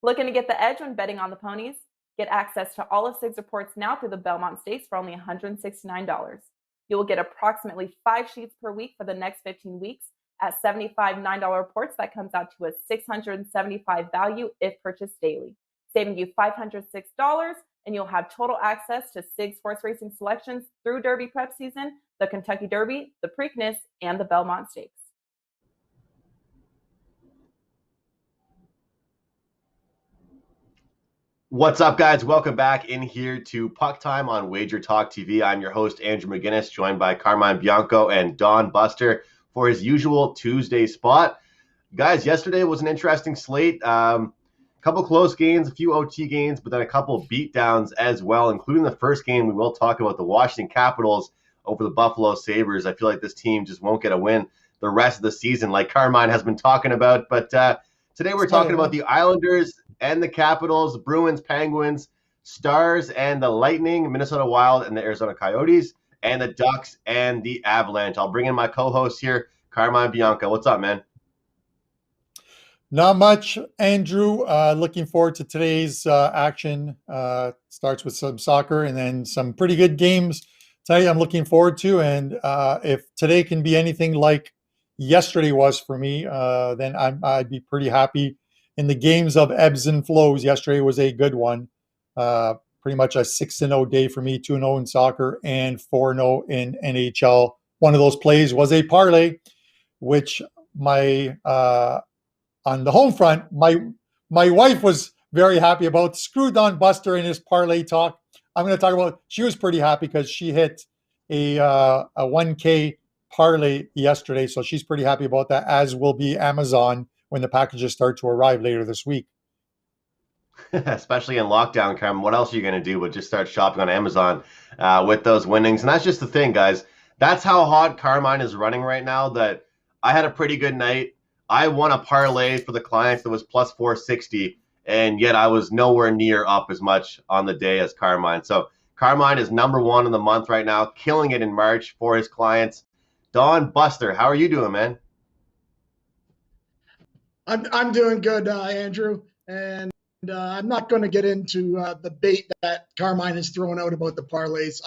Looking to get the edge when betting on the ponies? Get access to all of SIG's reports now through the Belmont Stakes for only $169. You will get approximately 5 sheets per week for the next 15 weeks at $75 $9 reports. That comes out to a $675 value if purchased daily, saving you $506, and you'll have total access to SIG sports racing selections through Derby prep season, the Kentucky Derby, the Preakness, and the Belmont Stakes. What's up, guys? Welcome back in here to Puck Time on WagerTalk TV. I'm your host, Andrew McInnis, joined by Carmine, Bianco, and Don Buster for his usual Tuesday spot. Guys, yesterday was an interesting slate. A couple close games, a few OT games, but then a couple beatdowns as well, including the first game. We will talk about the Washington Capitals over the Buffalo Sabres. I feel like this team just won't get a win the rest of the season, like Carmine has been talking about. But today we're talking about the Islanders and the Capitals, the Bruins, Penguins, Stars, and the Lightning, Minnesota Wild, and the Arizona Coyotes, and the Ducks and the Avalanche. I'll bring in my co-host here, Carmine, Bianco. What's up, man? Not much, Andrew. Looking forward to today's action. Starts with some soccer and then some pretty good games tonight I'm looking forward to. And if today can be anything like yesterday was for me, then I'd be pretty happy. In the games of ebbs and flows, yesterday was a good one. Pretty much a 6-0 day for me, 2-0 in soccer and 4-0 in NHL. One of those plays was a parlay, which on the home front, my wife was very happy about. Screw Don Buster in his parlay talk. I'm going to talk about. She was pretty happy because she hit a 1K parlay yesterday, so she's pretty happy about that. As will be Amazon when the packages start to arrive later this week. Especially in lockdown, Carmen, what else are you going to do but just start shopping on Amazon with those winnings? And that's just the thing, guys. That's how hot Carmine is running right now, that I had a pretty good night. I won a parlay for the clients that was plus 460, and yet I was nowhere near up as much on the day as Carmine. So Carmine is number one in the month right now, killing it in March for his clients. Don Buster, how are you doing, man? I'm doing good, Andrew, and I'm not going to get into the bait that Carmine is throwing out about the parlays.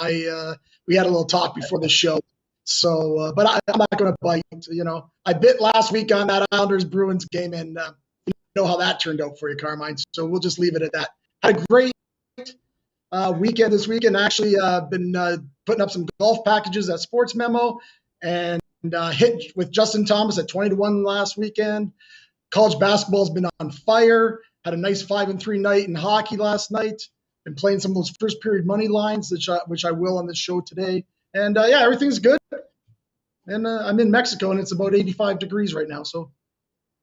We had a little talk before the show, so but I'm not going to bite. You know, I bit last week on that Islanders Bruins game, and you know how that turned out for you, Carmine. So we'll just leave it at that. Had a great weekend this weekend. Actually, been putting up some golf packages at Sports Memo, and hit with Justin Thomas at 20-1 last weekend. College basketball's been on fire. Had a nice 5-3 night in hockey last night. Been playing some of those first period money lines, which I will on this show today. And yeah, everything's good. And I'm in Mexico, and it's about 85 degrees right now. So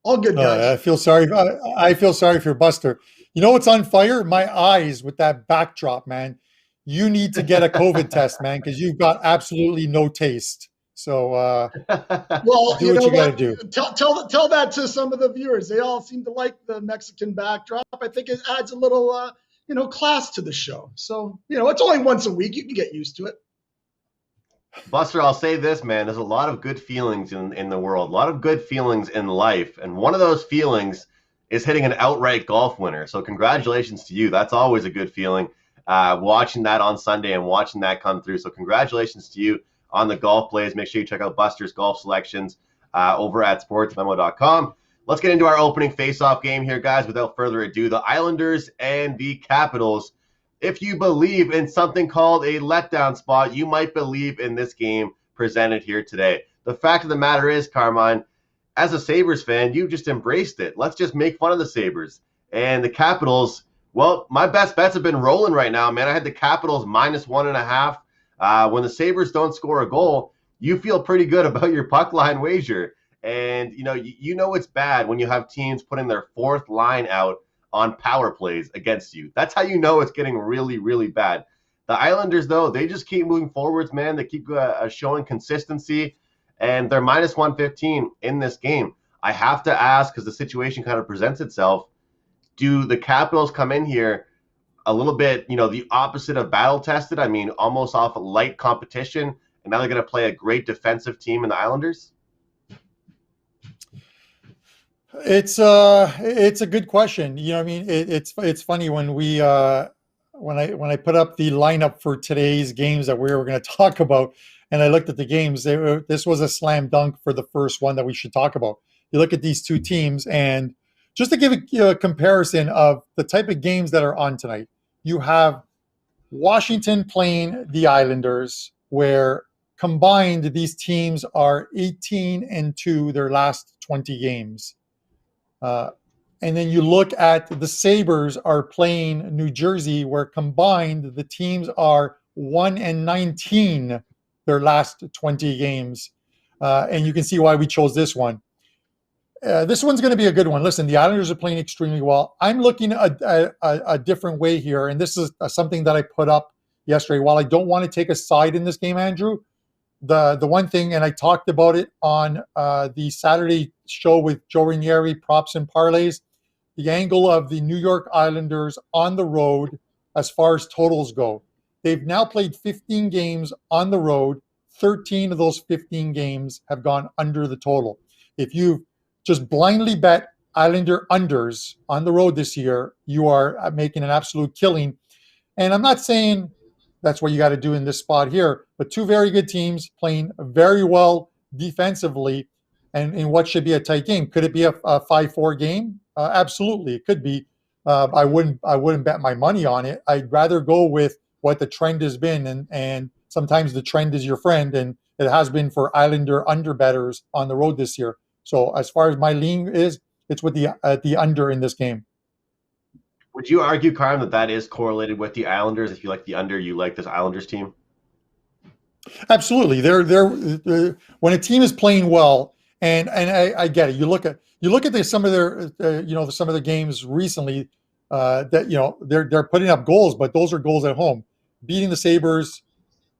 all good, guys. I feel sorry. I feel sorry for Buster. You know what's on fire? My eyes with that backdrop, man. You need to get a COVID test, man, because you've got absolutely no taste. So, well, do what you got to do. Tell that to some of the viewers. They all seem to like the Mexican backdrop. I think it adds a little, class to the show. So, it's only once a week. You can get used to it. Buster, I'll say this, man. There's a lot of good feelings in the world, a lot of good feelings in life. And one of those feelings is hitting an outright golf winner. So congratulations to you. That's always a good feeling, watching that on Sunday and watching that come through. So congratulations to you on the golf plays. Make sure you check out Buster's golf selections over at sportsmemo.com. Let's get into our opening face-off game here, guys. Without further ado, the Islanders and the Capitals. If you believe in something called a letdown spot, you might believe in this game presented here today. The fact of the matter is, Carmine, as a Sabres fan, you just embraced it. Let's just make fun of the Sabres. And the Capitals, well, my best bets have been rolling right now, man. I had the Capitals minus 1.5. When the Sabres don't score a goal, you feel pretty good about your puck line wager. And, you know it's bad when you have teams putting their fourth line out on power plays against you. That's how you know it's getting really, really bad. The Islanders, though, they just keep moving forwards, man. They keep showing consistency, and they're minus 115 in this game. I have to ask, because the situation kind of presents itself, do the Capitals come in here a little bit, the opposite of battle-tested? I mean, almost off light competition, and now they're going to play a great defensive team in the Islanders? It's a good question. I mean, it's funny when we when I put up the lineup for today's games that we were going to talk about, and I looked at the games. This was a slam dunk for the first one that we should talk about. You look at these two teams, and just to give a comparison of the type of games that are on tonight, you have Washington playing the Islanders, where combined these teams are 18-2 their last 20 games. And then you look at the Sabres are playing New Jersey, where combined the teams are 1-19 their last 20 games. And you can see why we chose this one. This one's going to be a good one. Listen, the Islanders are playing extremely well. I'm looking at a different way here, and this is something that I put up yesterday. While I don't want to take a side in this game, Andrew, the one thing, and I talked about it on the Saturday show with Joe Ranieri, Props and Parlays, the angle of the New York Islanders on the road as far as totals go. They've now played 15 games on the road. 13 of those 15 games have gone under the total. If you just blindly bet Islander unders on the road this year, you are making an absolute killing. And I'm not saying that's what you got to do in this spot here, but two very good teams playing very well defensively, and in what should be a tight game. Could it be a 5-4 game? Absolutely, it could be. I wouldn't bet my money on it. I'd rather go with what the trend has been, and sometimes the trend is your friend, and it has been for Islander under bettors on the road this year. So as far as my lean is, it's with the under in this game. Would you argue, Carm, that is correlated with the Islanders? If you like the under, you like this Islanders team? Absolutely. They're when a team is playing well, and I get it. You look at some of their some of the games recently that they're putting up goals, but those are goals at home. Beating the Sabres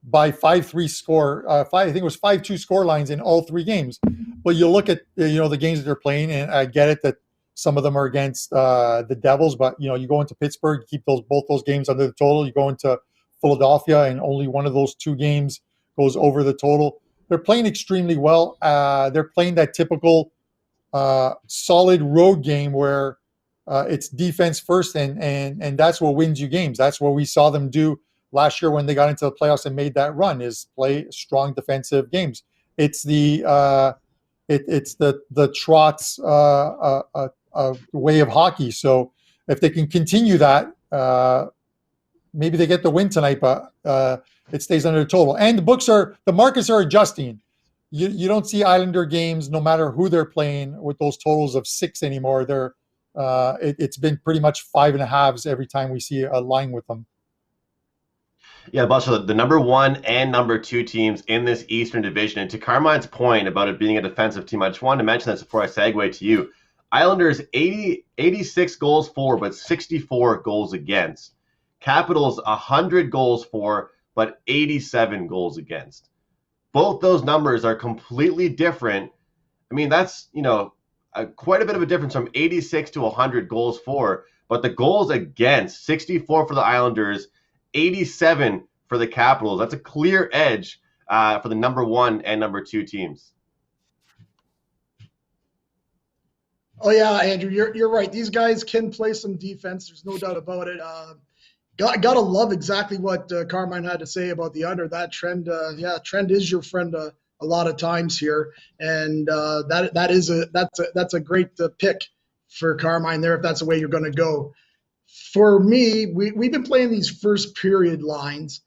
by 5-3 score, I think it was 5-2 score lines in all three games. But you look at the games that they're playing, and I get it that some of them are against the Devils, but you go into Pittsburgh, keep both those games under the total. You go into Philadelphia, and only one of those two games goes over the total. They're playing extremely well. They're playing that typical solid road game where it's defense first, and that's what wins you games. That's what we saw them do last year when they got into the playoffs and made that run, is play strong defensive games. It's the Trotz way of hockey. So if they can continue that, maybe they get the win tonight, but it stays under the total. And the markets are adjusting. You don't see Islander games, no matter who they're playing, with those totals of 6 anymore. It's been pretty much 5.5s every time we see a line with them. Yeah, Buster, the number 1 and number 2 teams in this Eastern Division. And to Carmine's point about it being a defensive team, I just wanted to mention this before I segue to you. Islanders 86 goals for, but 64 goals against. Capitals 100 goals for, but 87 goals against. Both those numbers are completely different. I mean, that's quite a bit of a difference from 86 to 100 goals for, but the goals against, 64 for the Islanders, 87 for the Capitals. That's a clear edge for the number 1 and number 2 teams. Oh yeah, Andrew, you're right. These guys can play some defense. There's no doubt about it. Gotta love exactly what Carmine had to say about the under. That trend, trend is your friend a lot of times here, and that's a great pick for Carmine there if that's the way you're going to go. For me, we've been playing these first period lines.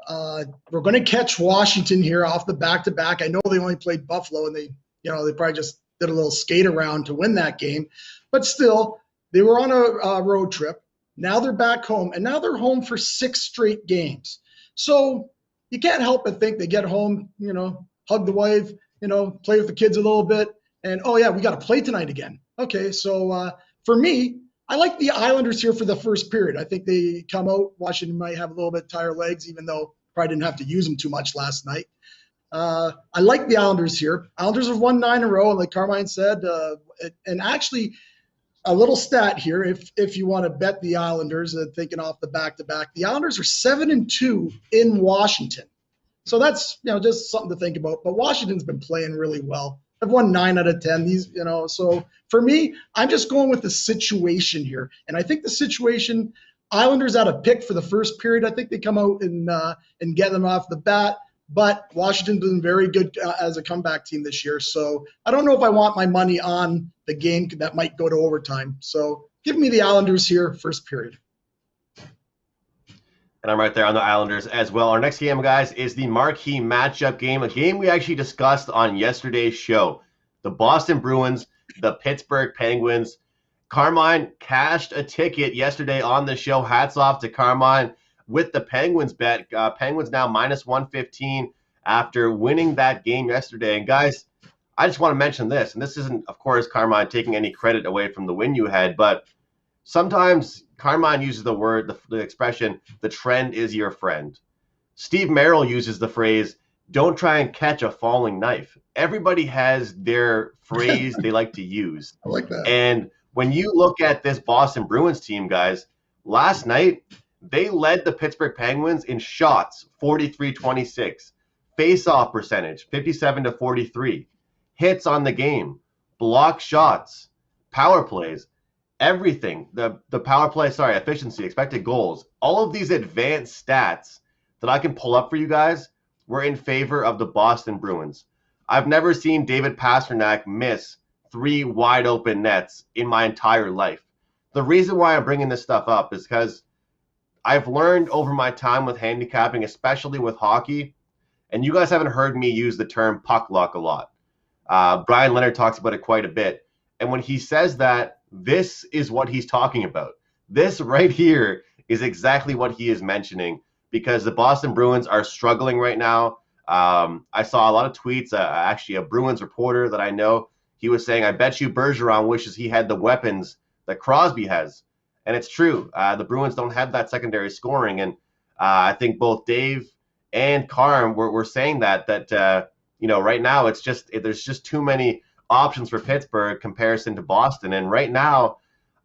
We're going to catch Washington here off the back-to-back. I know they only played Buffalo, and they probably just did a little skate around to win that game. But still, they were on a road trip. Now they're back home, and now they're home for 6 straight games. So you can't help but think they get home, hug the wife, play with the kids a little bit, and, oh, yeah, we got to play tonight again. Okay, so for me, I like the Islanders here for the first period. I think they come out. Washington might have a little bit tired legs, even though probably didn't have to use them too much last night. I like the Islanders here. Islanders have won 9 in a row, and like Carmine said, and actually a little stat here, if you want to bet the Islanders, thinking off the back-to-back, the Islanders are 7-2 in Washington. So that's just something to think about. But Washington's been playing really well. I've won 9 out of 10. These, so for me, I'm just going with the situation here. And I think the situation, Islanders out a pick for the first period. I think they come out and get them off the bat. But Washington's been very good as a comeback team this year. So I don't know if I want my money on the game that might go to overtime. So give me the Islanders here, first period. And I'm right there on the Islanders as well. Our next game, guys, is the marquee matchup game, a game we actually discussed on yesterday's show. The Boston Bruins, the Pittsburgh Penguins. Carmine cashed a ticket yesterday on the show. Hats off to Carmine with the Penguins bet. Penguins now minus 115 after winning that game yesterday. And guys, I just want to mention this, and this isn't, of course, Carmine taking any credit away from the win you had, but sometimes Carmine uses the word, the expression, the trend is your friend. Steve Merrill uses the phrase, don't try and catch a falling knife. Everybody has their phrase they like to use. I like that. And when you look at this Boston Bruins team, guys, last night, they led the Pittsburgh Penguins in shots, 43-26. Face-off percentage, 57-43. Hits on the game, block shots, power plays, everything. The power play, efficiency, expected goals. All of these advanced stats that I can pull up for you guys were in favor of the Boston Bruins. I've never seen David Pastrnak miss 3 wide open nets in my entire life. The reason why I'm bringing this stuff up is because I've learned over my time with handicapping, especially with hockey, and you guys haven't heard me use the term puck luck a lot. Brian Leonard talks about it quite a bit. And when he says that, this is what he's talking about. This right here is exactly what he is mentioning because the Boston Bruins are struggling right now. I saw a lot of tweets. Actually, a Bruins reporter that I know, he was saying, I bet you Bergeron wishes he had the weapons that Crosby has. And it's true. The Bruins don't have that secondary scoring. And I think both Dave and Carm were saying that right now there's just too many options for Pittsburgh comparison to Boston. And right now,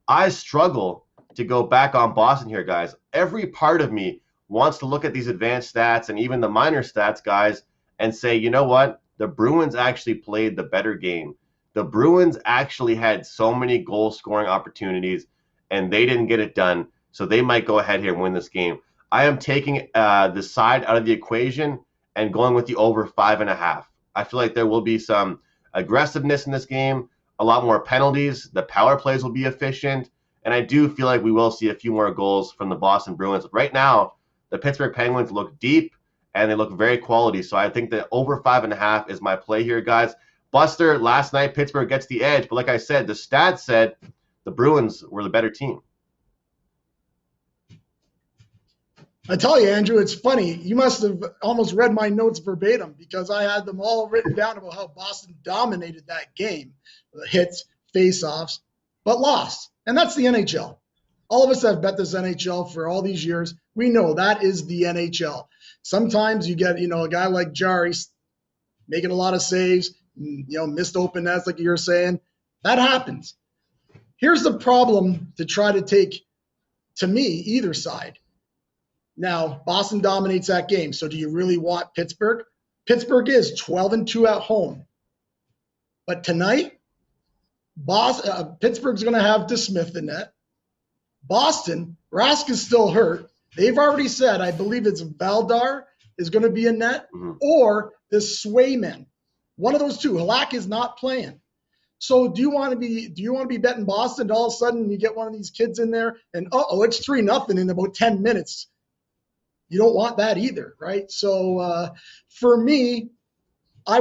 I struggle to go back on Boston here, guys. Every part of me wants to look at these advanced stats and even the minor stats, guys, and say, you know what? The Bruins actually played the better game. The Bruins actually had so many goal-scoring opportunities, and they didn't get it done, so they might go ahead here and win this game. I am taking the side out of the equation and going with the over 5.5. I feel like there will be some aggressiveness in this game, a lot more penalties. The power plays will be efficient, and I do feel like we will see a few more goals from the Boston Bruins. Right now, the Pittsburgh Penguins look deep, and they look very quality, so I think that over 5.5 is my play here, guys. Buster, last night, Pittsburgh gets the edge, but like I said, the stats said the Bruins were the better team. I tell you, Andrew, it's funny. You must have almost read my notes verbatim because I had them all written down about how Boston dominated that game. The hits, face-offs, but lost. And that's the NHL. All of us have bet this NHL for all these years. We know that is the NHL. Sometimes you get, a guy like Jari making a lot of saves, missed open nets like you're saying. That happens. Here's the problem to try to take, to me, either side. Now, Boston dominates that game. So do you really want Pittsburgh? Pittsburgh is 12-2 at home. But tonight, Pittsburgh's going to have DeSmith in net. Boston, Rask is still hurt. They've already said, I believe it's Valdar is going to be in net or the Swayman. One of those two. Halak is not playing. So do you want to be betting Boston? All of a sudden you get one of these kids in there and it's 3-0 in about 10 minutes. You don't want that either, right? So for me, I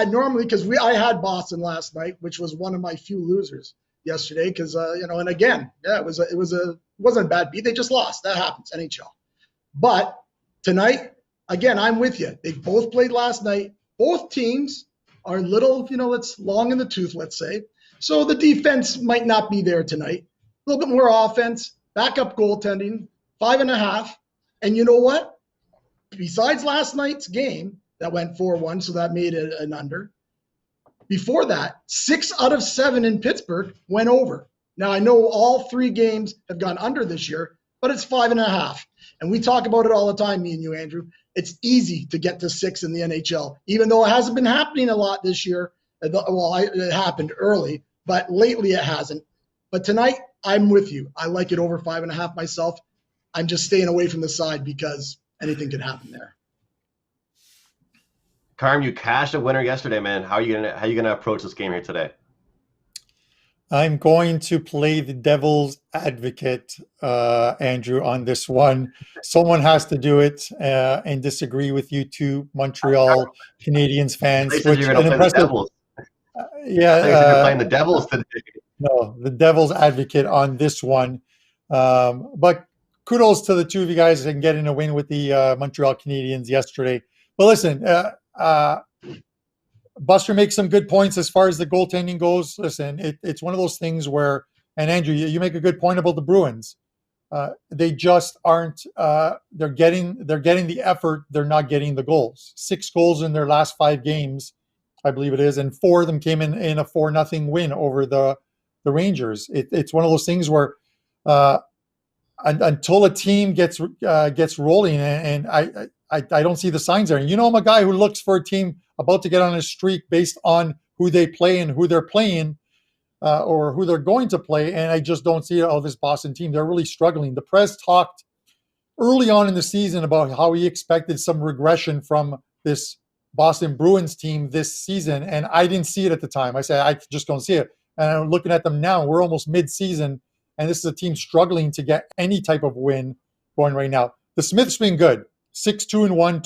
normally, because I had Boston last night, which was one of my few losers yesterday, because and again, it wasn't a bad beat. They just lost. That happens, NHL. But tonight, again, I'm with you. They both played last night. Both teams are little, it's long in the tooth, let's say. So the defense might not be there tonight. A little bit more offense, backup goaltending, 5.5. And you know what? Besides last night's game that went 4-1, so that made it an under. Before that, 6 out of 7 in Pittsburgh went over. Now, I know all 3 games have gone under this year, but it's 5.5. And we talk about it all the time, me and you, Andrew. It's easy to get to 6 in the NHL. Even though it hasn't been happening a lot this year, It happened early, but lately it hasn't. But tonight, I'm with you. I like it over 5.5 myself. I'm just staying away from the side because anything could happen there. Carm, you cashed a winner yesterday, man. How are you gonna approach this game here today? I'm going to play the devil's advocate, Andrew, on this one. Someone has to do it and disagree with you two Montreal Canadiens fans. You said you're going to play the Devils. Yeah. I think you're playing the Devils today. No, the devil's advocate on this one. But kudos to the two of you guys and getting a win with the Montreal Canadiens yesterday. But listen, Buster makes some good points as far as the goaltending goes. Listen, it's one of those things where, and Andrew, you make a good point about the Bruins. They just aren't. They're getting the effort. They're not getting the goals. 6 goals in their last 5 games, I believe it is, and 4 of them came in a 4-0 win over the Rangers. It's one of those things where until a team gets rolling, and I don't see the signs there. And I'm a guy who looks for a team about to get on a streak based on who they play and who they're playing, or who they're going to play. And I just don't see this Boston team. They're really struggling. The Prez talked early on in the season about how he expected some regression from this Boston Bruins team this season, and I didn't see it at the time. I said, I just don't see it. And I'm looking at them now. We're almost mid-season, and this is a team struggling to get any type of win going right now. The Smith's been good. 6-2-1,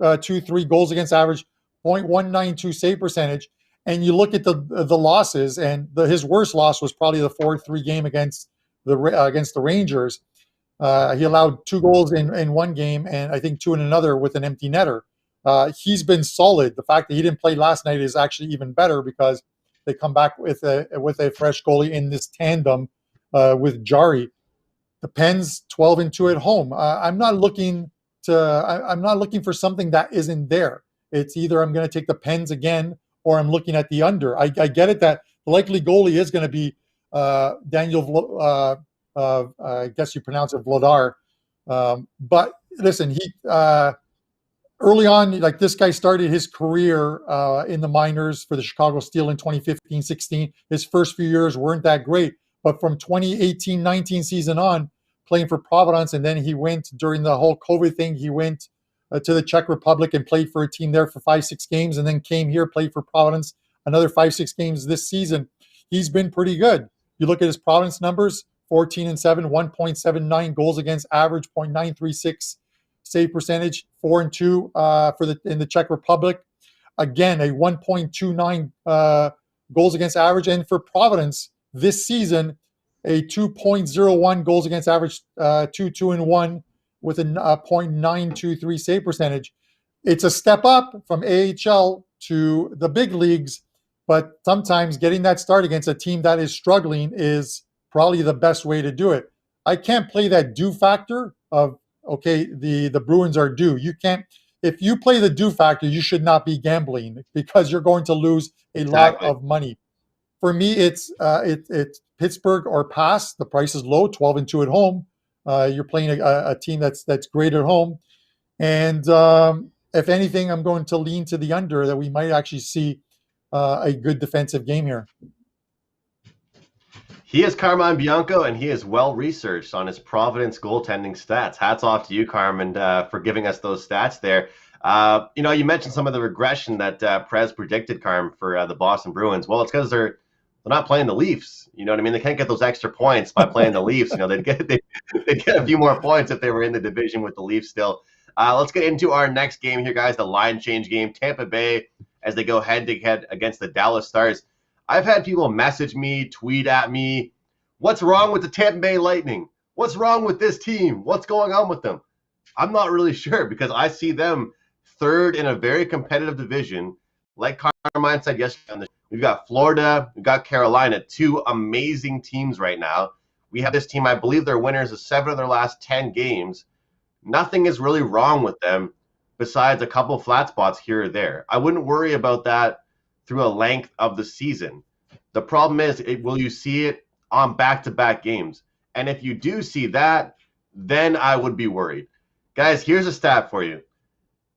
2.23 goals against average, 0.192 save percentage. And you look at the losses, and his worst loss was probably the 4-3 game against the Rangers. He allowed 2 goals in one game, and I think 2 in another with an empty netter. He's been solid. The fact that he didn't play last night is actually even better because they come back with a fresh goalie in this tandem with Jari. The Pens 12-2 at home. I'm not looking for something that isn't there. It's either I'm going to take the Pens again or I'm looking at the under. I get it that the likely goalie is going to be Daniel. I guess you pronounce it Vladar. But listen, he early on, like this guy started his career in the minors for the Chicago Steel in 2015-16. His first few years weren't that great, but from 2018-19 season on, playing for Providence, and then he went during the whole COVID thing. He went to the Czech Republic and played for a team there for 5-6 games, and then came here, played for Providence another 5-6 games this season. He's been pretty good. You look at his Providence numbers: 14-7, 1.79 goals against average, 0.936 save percentage, 4-2 in the Czech Republic. Again, a 1.29 goals against average, and for Providence this season, a 2.01 goals against average, 2-1 with a 0.923 save percentage. It's a step up from AHL to the big leagues, but sometimes getting that start against a team that is struggling is probably the best way to do it. I can't play that do factor of, okay, the Bruins are due. You can't. If you play the do factor, you should not be gambling because you're going to lose a lot of money. For me, it's Pittsburgh or pass. The price is low, 12-2 at home. You're playing a team that's great at home. And if anything, I'm going to lean to the under, that we might actually see a good defensive game here. He is Carmine Bianco, and he is well-researched on his Providence goaltending stats. Hats off to you, Carmine, for giving us those stats there. You mentioned some of the regression that Prez predicted, Carm, for the Boston Bruins. Well, it's because they're not playing the Leafs. You know what I mean? They can't get those extra points by playing the Leafs. They'd get a few more points if they were in the division with the Leafs still. Let's get into our next game here, guys, the line change game. Tampa Bay, as they go head-to-head against the Dallas Stars. I've had people message me, tweet at me, what's wrong with the Tampa Bay Lightning? What's wrong with this team? What's going on with them? I'm not really sure because I see them third in a very competitive division. Like Carmine said yesterday, we've got Florida, we've got Carolina, 2 amazing teams right now. We have this team, I believe their winners of 7 of their last 10 games. Nothing is really wrong with them besides a couple flat spots here or there. I wouldn't worry about that through a length of the season. The problem is, will you see it on back-to-back games? And if you do see that, then I would be worried. Guys, here's a stat for you.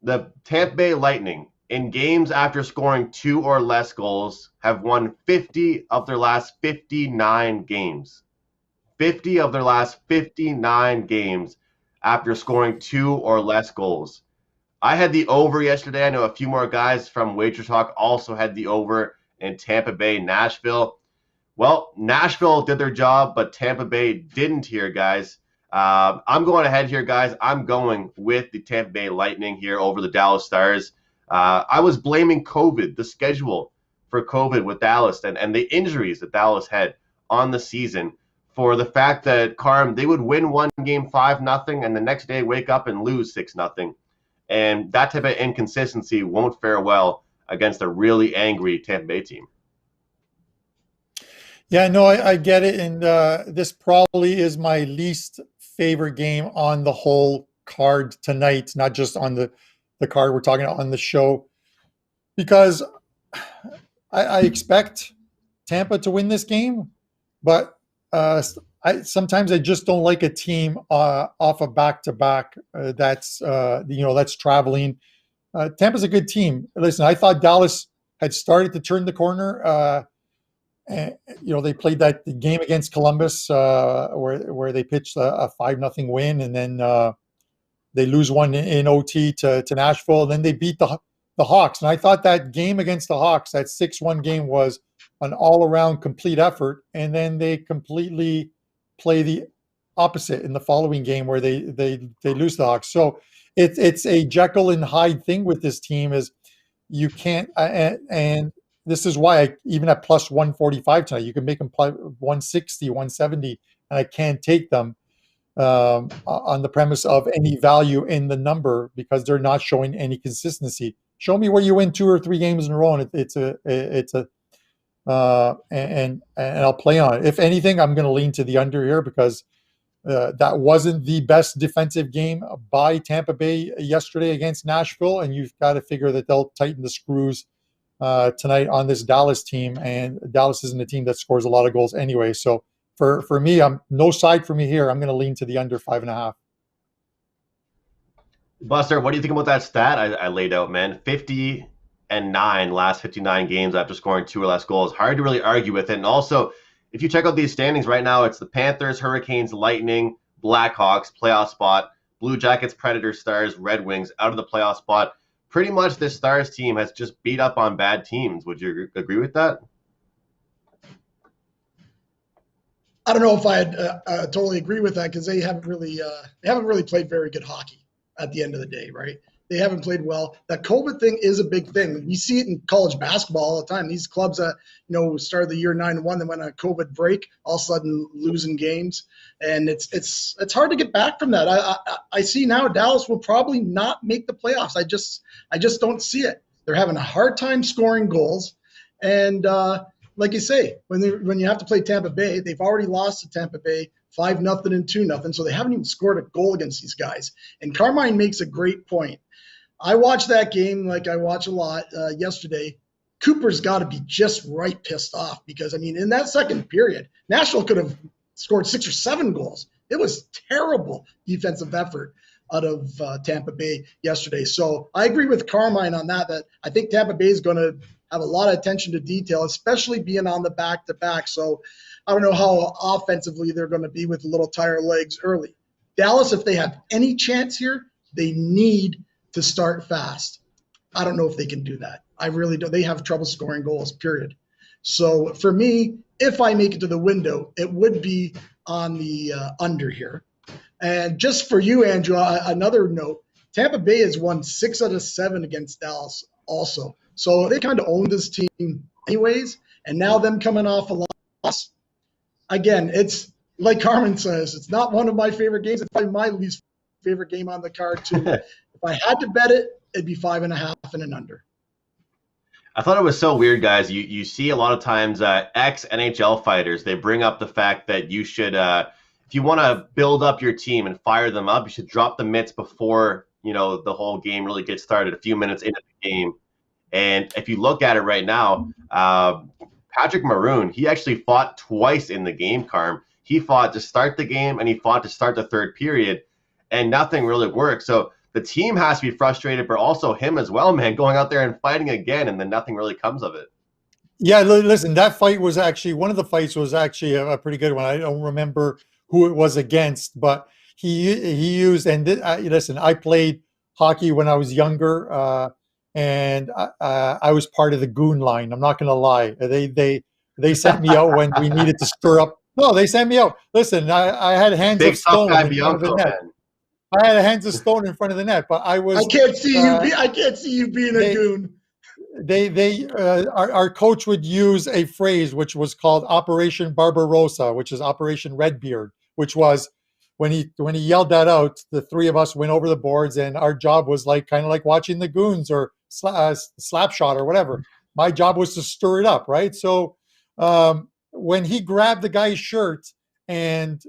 The Tampa Bay Lightning in games after scoring 2 or less goals have won 50 of their last 59 games. 50 of their last 59 games after scoring 2 or less goals. I had the over yesterday. I know a few more guys from WagerTalk also had the over in Tampa Bay, Nashville. Well, Nashville did their job, but Tampa Bay didn't here, guys. I'm going ahead here, guys. I'm going with the Tampa Bay Lightning here over the Dallas Stars. I was blaming COVID, the schedule for COVID with Dallas and the injuries that Dallas had on the season for the fact that, Carm, they would win one game 5-0 and the next day wake up and lose 6-0. And that type of inconsistency won't fare well against a really angry Tampa Bay team. Yeah, no, I get it. And this probably is my least favorite game on the whole card tonight, not just on the card we're talking about on the show, because I expect Tampa to win this game, but sometimes I just don't like a team off a back-to-back that's traveling. Tampa's a good team. Listen, I thought Dallas had started to turn the corner. And, they played that game against Columbus where they pitched a 5-0 win, and then they lose one in OT to Nashville. And then they beat the Hawks. And I thought that game against the Hawks, that 6-1 game, was an all-around complete effort. And then they completely play the opposite in the following game where they lose the Hawks. So it's a Jekyll and Hyde thing with this team. Is you can't and this is why even at plus 145 tonight, you can make them play 160, 170, and I can't take them on the premise of any value in the number because they're not showing any consistency. Show me where you win 2 or 3 games in a row, and and I'll play on it. If anything, I'm going to lean to the under here because that wasn't the best defensive game by Tampa Bay yesterday against Nashville, and you've got to figure that they'll tighten the screws tonight on this Dallas team, and Dallas isn't a team that scores a lot of goals anyway. So for me, I'm no side for me here. I'm going to lean to the under 5.5. Buster, what do you think about that stat I laid out, man? 50-9 last 59 games after scoring 2 or less goals. Hard to really argue with it. And also, if you check out these standings right now, it's the Panthers, Hurricanes, Lightning, Blackhawks, playoff spot, Blue Jackets, Predators, Stars, Red Wings out of the playoff spot. Pretty much this Stars team has just beat up on bad teams. Would you agree with that? I don't know if I totally agree with that because they haven't really played very good hockey at the end of the day, right? They haven't played well. That COVID thing is a big thing. You see it in college basketball all the time. These clubs that started the year 9-1, then went on a COVID break, all of a sudden losing games, and it's hard to get back from that. I see now Dallas will probably not make the playoffs. I just don't see it. They're having a hard time scoring goals, and like you say, when you have to play Tampa Bay, they've already lost to Tampa Bay 5-0 and 2-0, so they haven't even scored a goal against these guys. And Carmine makes a great point. I watched that game like I watch a lot yesterday. Cooper's got to be just right pissed off because, in that second period, Nashville could have scored 6 or 7 goals. It was terrible defensive effort out of Tampa Bay yesterday. So I agree with Carmine on that I think Tampa Bay is going to have a lot of attention to detail, especially being on the back-to-back. So I don't know how offensively they're going to be with little tire legs early. Dallas, if they have any chance here, they need to start fast. I don't know if they can do that. I really don't. They have trouble scoring goals, period. So for me, if I make it to the window, it would be on the under here. And just for you, Andrew, another note, Tampa Bay has won 6 out of 7 against Dallas also. So they kind of own this team anyways. And now them coming off a loss, again, it's like Carmen says, it's not one of my favorite games. It's probably my least favorite game on the card too. If I had to bet it, it'd be 5.5 and an under. I thought it was so weird, guys. You see a lot of times ex-NHL fighters, they bring up the fact that you should, if you want to build up your team and fire them up, you should drop the mitts before, the whole game really gets started, a few minutes into the game. And if you look at it right now, Patrick Maroon, he actually fought twice in the game, Carm. He fought to start the game and he fought to start the third period, and nothing really worked. So the team has to be frustrated, but also him as well, man, going out there and fighting again, and then nothing really comes of it. Yeah, listen, that fight was actually, one of the fights was actually a pretty good one. I don't remember who it was against, but he used, and listen, I played hockey when I was younger, and I was part of the goon line. I'm not going to lie. They sent me out when we needed to stir up. No, they sent me out. Listen, I had hands Big of stone tough guy in front of the Bianco, net. man. I had hands of stone in front of the net, but I was. I can't see you. I can't see you being a goon. Our coach would use a phrase which was called Operation Barbarossa, which is Operation Redbeard, which was when he yelled that out, the three of us went over the boards, and our job was kind of like watching the Goons or Slapshot or whatever. My job was to stir it up, right? So when he grabbed the guy's shirt and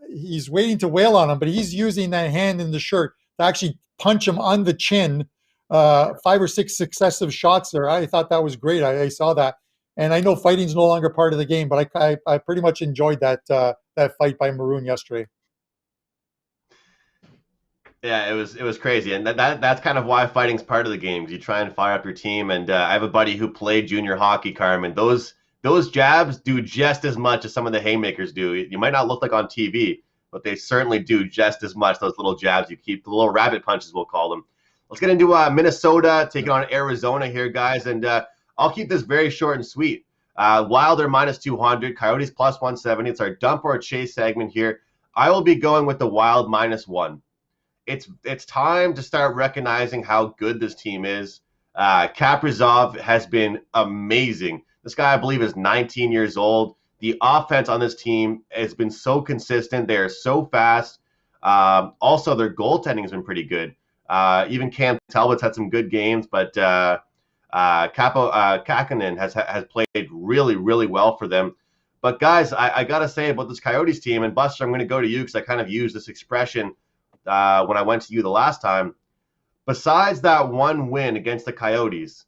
he's waiting to wail on him, but he's using that hand in the shirt to actually punch him on the chin. 5 or 6 successive shots there. I thought that was great. I saw that, and I know fighting's no longer part of the game, but I pretty much enjoyed that fight by Maroon yesterday. Yeah, it was crazy, and that's kind of why fighting's part of the game. You try and fire up your team, and I have a buddy who played junior hockey, Carmine. Those jabs do just as much as some of the haymakers do. You might not look like on TV, but they certainly do just as much. Those little jabs you keep, the little rabbit punches, we'll call them. Let's get into Minnesota taking on Arizona here, guys, and I'll keep this very short and sweet. Wild are -200, Coyotes +170. It's our dump or chase segment here. I will be going with the Wild -1. It's time to start recognizing how good this team is. Kaprizov has been amazing. This guy, I believe, is 19 years old. The offense on this team has been so consistent. They are so fast. Also, their goaltending has been pretty good. Even Cam Talbot's had some good games, but Kakkonen has played really, really well for them. But guys, I got to say about this Coyotes team, and Buster, I'm going to go to you because I kind of used this expression when I went to you the last time. Besides that one win against the Coyotes,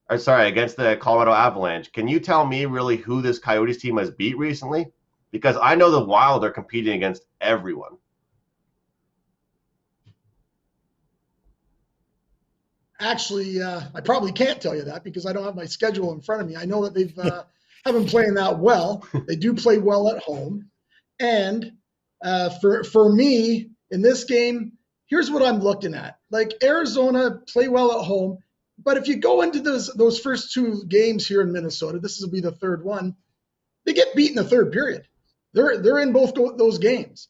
against the Colorado Avalanche, can you tell me really who this Coyotes team has beat recently? Because I know the Wild are competing against everyone. Actually, I probably can't tell you that because I don't have my schedule in front of me. I know that they've have been playing that well. They do play well at home. And for me, in this game, here's what I'm looking at. Arizona play well at home, but if you go into those first 2 games here in Minnesota, this will be the third one, they get beat in the third period. They're in both those games.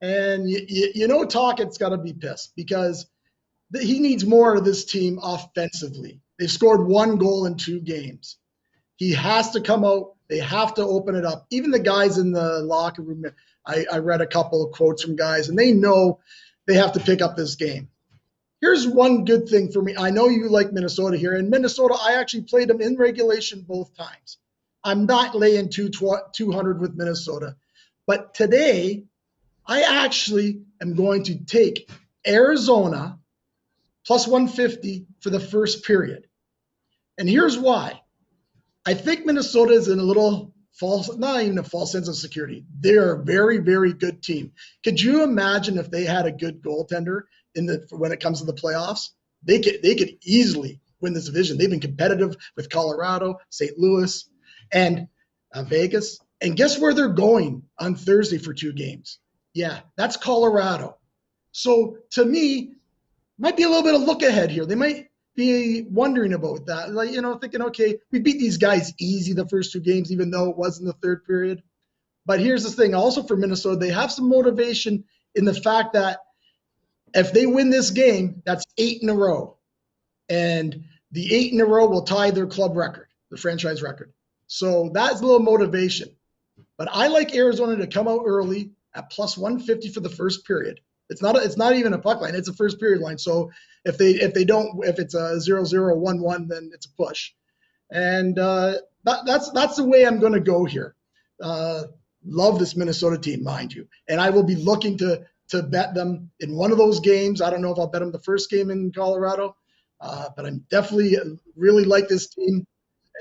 And you know Tockett's got to be pissed because he needs more of this team offensively. They've scored 1 goal in 2 games. He has to come out. They have to open it up. Even the guys in the locker room, I read a couple of quotes from guys, and they know they have to pick up this game. Here's one good thing for me. I know you like Minnesota here. In Minnesota, I actually played them in regulation both times. I'm not laying 200 with Minnesota. But today, I actually am going to take Arizona +150 for the first period. And here's why. I think Minnesota is in a little not even a false sense of security. They're a very, very good team. Could you imagine if they had a good goaltender when it comes to the playoffs? They could easily win this division. They've been competitive with Colorado, St. Louis, and Vegas. And guess where they're going on Thursday for 2 games? Yeah, that's Colorado. So to me, might be a little bit of look ahead here. They might be wondering about that. Thinking, okay, we beat these guys easy the first 2 games, even though it was in the third period. But here's the thing. Also for Minnesota, they have some motivation in the fact that if they win this game, that's 8 in a row. And the 8 in a row will tie their club record, the franchise record. So that's a little motivation. But I like Arizona to come out early at +150 for the first period. It's not even a puck line. It's a first period line. So if it's a 0-0 or 1-1, then it's a push. And that's the way I'm going to go here. Love this Minnesota team, mind you. And I will be looking to bet them in one of those games. I don't know if I'll bet them the first game in Colorado, but I'm definitely really like this team.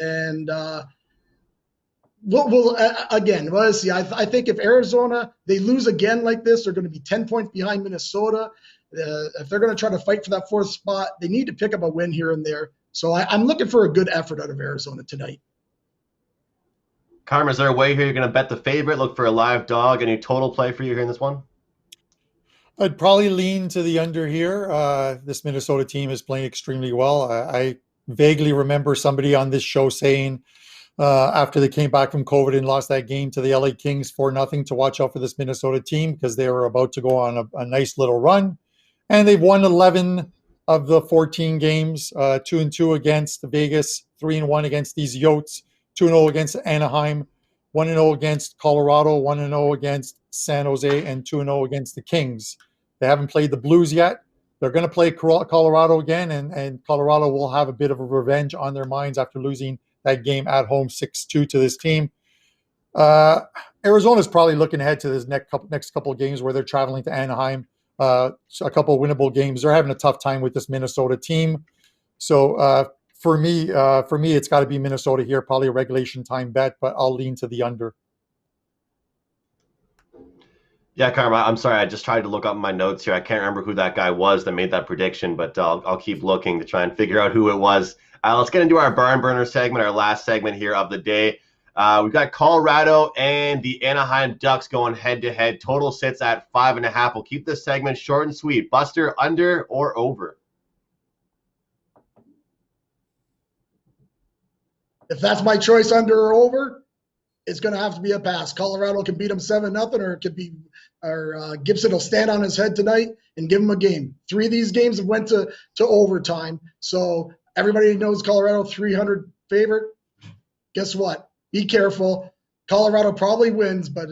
And let's see. I think if Arizona, they lose again like this, they're going to be 10 points behind Minnesota. If they're going to try to fight for that fourth spot, they need to pick up a win here and there. So I'm looking for a good effort out of Arizona tonight. Carmine, is there a way here you're going to bet the favorite, look for a live dog? Any total play for you here in this one? I'd probably lean to the under here. This Minnesota team is playing extremely well. I vaguely remember somebody on this show saying after they came back from COVID and lost that game to the LA Kings 4-0 to watch out for this Minnesota team because they were about to go on a nice little run. And they've won 11 of the 14 games, 2-2 against Vegas, 3-1 against these Yotes, 2-0 against Anaheim, 1-0 against Colorado, 1-0 against San Jose, and 2-0 against the Kings. They haven't played the Blues yet. They're going to play Colorado again, and Colorado will have a bit of a revenge on their minds after losing that game at home 6-2 to this team. Arizona's probably looking ahead to this next couple of games where they're traveling to Anaheim. A couple of winnable games. They're having a tough time with this Minnesota team. So for me, it's got to be Minnesota here, probably a regulation time bet, but I'll lean to the under. Yeah, Carmine, I'm sorry. I just tried to look up my notes here. I can't remember who that guy was that made that prediction, but I'll keep looking to try and figure out who it was. Let's get into our barn burner segment, our last segment here of the day. We've got Colorado and the Anaheim Ducks going head-to-head. Total sits at 5.5. We'll keep this segment short and sweet. Buster, under or over? If that's my choice, under or over, it's going to have to be a pass. Colorado can beat them 7-0, or it could be, Gibson will stand on his head tonight and give them a game. 3 of these games have went to overtime. So everybody knows Colorado 300 favorite. Guess what? Be careful. Colorado probably wins, but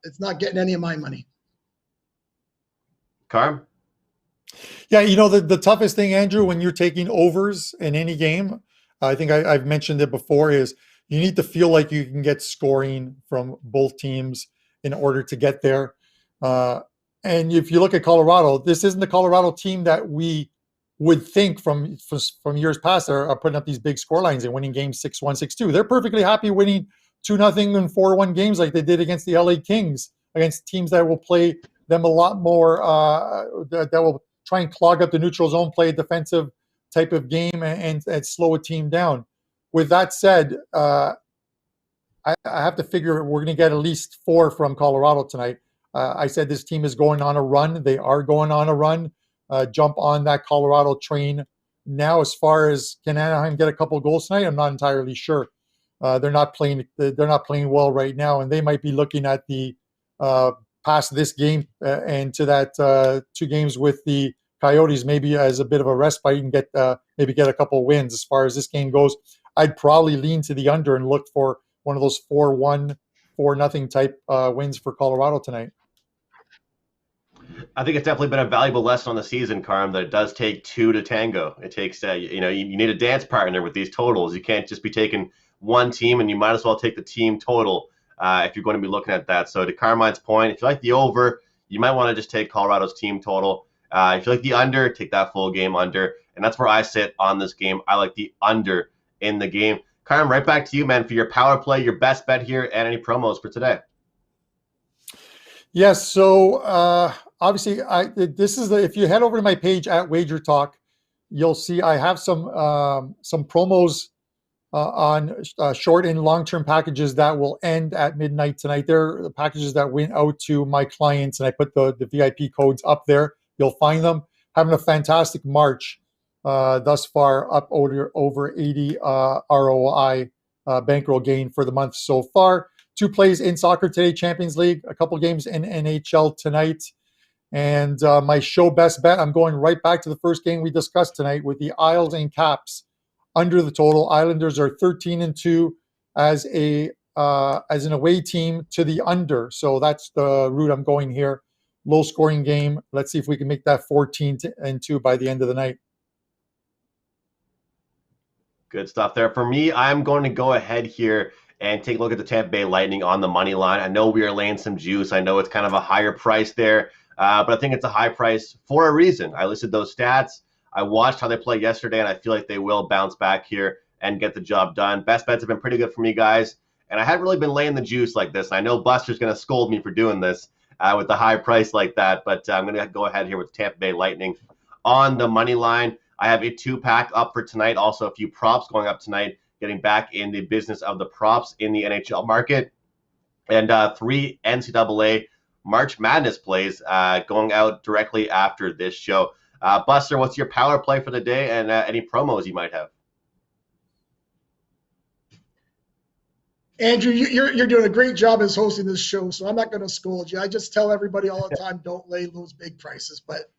it's not getting any of my money. Carm? Yeah, the toughest thing, Andrew, when you're taking overs in any game, I think I've mentioned it before, is you need to feel like you can get scoring from both teams in order to get there. And if you look at Colorado, this isn't the Colorado team that we would think from years past are putting up these big score lines and winning games 6-1, 6-2. They're perfectly happy winning 2-0 and 4-1 games like they did against the LA Kings, against teams that will play them a lot more, that will try and clog up the neutral zone, play a defensive type of game and slow a team down. With that said, I have to figure we're going to get at least 4 from Colorado tonight. I said this team is going on a run. They are going on a run. Jump on that Colorado train now. As far as can Anaheim get a couple of goals tonight, I'm not entirely sure. They're not playing well right now, and they might be looking at the past this game and to that 2 games with the Coyotes maybe as a bit of a respite and get maybe get a couple of wins. As far as this game goes, I'd probably lean to the under and look for one of those 4-1, 4-0 type wins for Colorado tonight. I think it's definitely been a valuable lesson on the season, Carm, that it does take 2 to tango. It takes, you need a dance partner with these totals. You can't just be taking one team, and you might as well take the team total if you're going to be looking at that. So to Carmine's point, if you like the over, you might want to just take Colorado's team total. If you like the under, take that full game under. And that's where I sit on this game. I like the under in the game. Carm, right back to you, man, for your power play, your best bet here, and any promos for today. Yes, so obviously, this is if you head over to my page at WagerTalk, you'll see I have some promos on short and long-term packages that will end at midnight tonight. They're the packages that went out to my clients, and I put the VIP codes up there. You'll find them. Having a fantastic March thus far, up over 80 ROI bankroll gain for the month so far. 2 plays in soccer today, Champions League, a couple games in NHL tonight. And my show best bet, I'm going right back to the first game we discussed tonight with the Isles and Caps under the total. Islanders are 13-2 as an away team to the under. So that's the route I'm going here. Low scoring game. Let's see if we can make that 14-2 by the end of the night. Good stuff there. For me, I'm going to go ahead here and take a look at the Tampa Bay Lightning on the money line. I know we are laying some juice. I know it's kind of a higher price there, but I think it's a high price for a reason. I listed those stats. I watched how they played yesterday, and I feel like they will bounce back here and get the job done. Best bets have been pretty good for me, guys, and I haven't really been laying the juice like this. I know Buster's going to scold me for doing this, with the high price like that. But I'm going to go ahead here with Tampa Bay Lightning on the money line. I have a 2-pack up for tonight. Also, a few props going up tonight, getting back in the business of the props in the NHL market. And 3 NCAA March Madness plays going out directly after this show. Buster, what's your power play for the day, and any promos you might have? Andrew, you're doing a great job as hosting this show, so I'm not going to scold you. I just tell everybody all the time, don't lay those big prices. But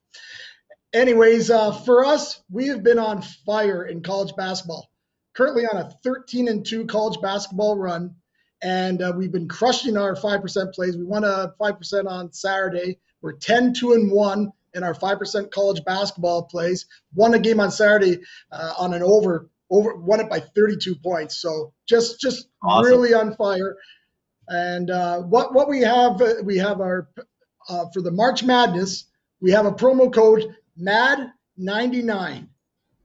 anyways, for us, we have been on fire in college basketball. Currently on a 13-2 college basketball run, and we've been crushing our 5% plays. We won a 5% on Saturday. We're 10-2-1 in our 5% college basketball plays. Won a game on Saturday on an over, won it by 32 points. So just awesome. Really on fire. And what we have our for the March Madness, we have a promo code MAD99.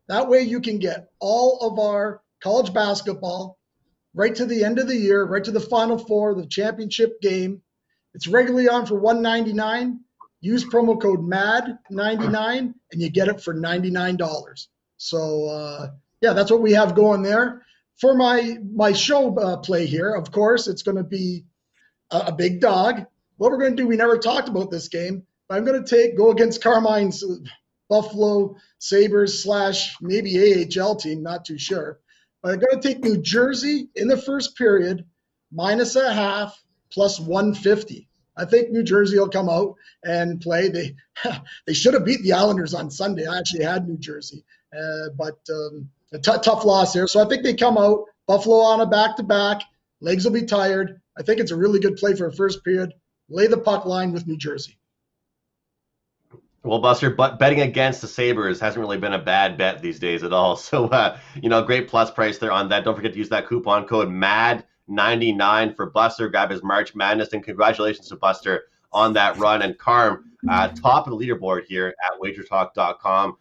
That way you can get all of our college basketball right to the end of the year, right to the Final Four, the championship game. It's regularly on for $199. Use promo code MAD99 and you get it for $99. So yeah, that's what we have going there. For my show play here, of course, it's going to be a big dog. What we're going to do, we never talked about this game, but I'm going to go against Carmine's Buffalo Sabres / maybe AHL team, not too sure. But I'm going to take New Jersey in the first period, -0.5, +150. I think New Jersey will come out and play. They should have beat the Islanders on Sunday. I actually had New Jersey, but a tough loss there. So I think they come out. Buffalo on a back-to-back. Legs will be tired. I think it's a really good play for a first period. Lay the puck line with New Jersey. Well, Buster, but betting against the Sabres hasn't really been a bad bet these days at all. So, great plus price there on that. Don't forget to use that coupon code MAD99 for Buster. Grab his March Madness, and congratulations to Buster on that run. And Carm, top of the leaderboard here at WagerTalk.com.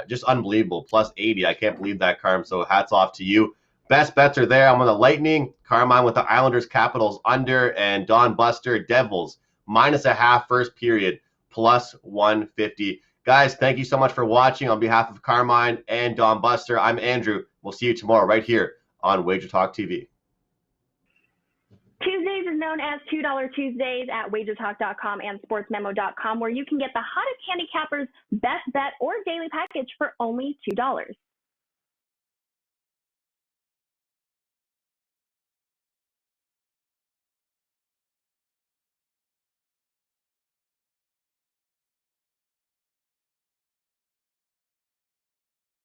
Just unbelievable, +80. I can't believe that, Carm. So hats off to you. Best bets are there. I'm on the Lightning. Carmine with the Islanders, Capitals under, and Don Buster, Devils -0.5 first period. +150. Guys, thank you so much for watching. On behalf of Carmine and Don Buster, I'm Andrew. We'll see you tomorrow right here on WagerTalk TV. Tuesdays is known as $2 Tuesdays at WagerTalk.com and SportsMemo.com, where you can get the hottest handicappers' best bet or daily package for only $2.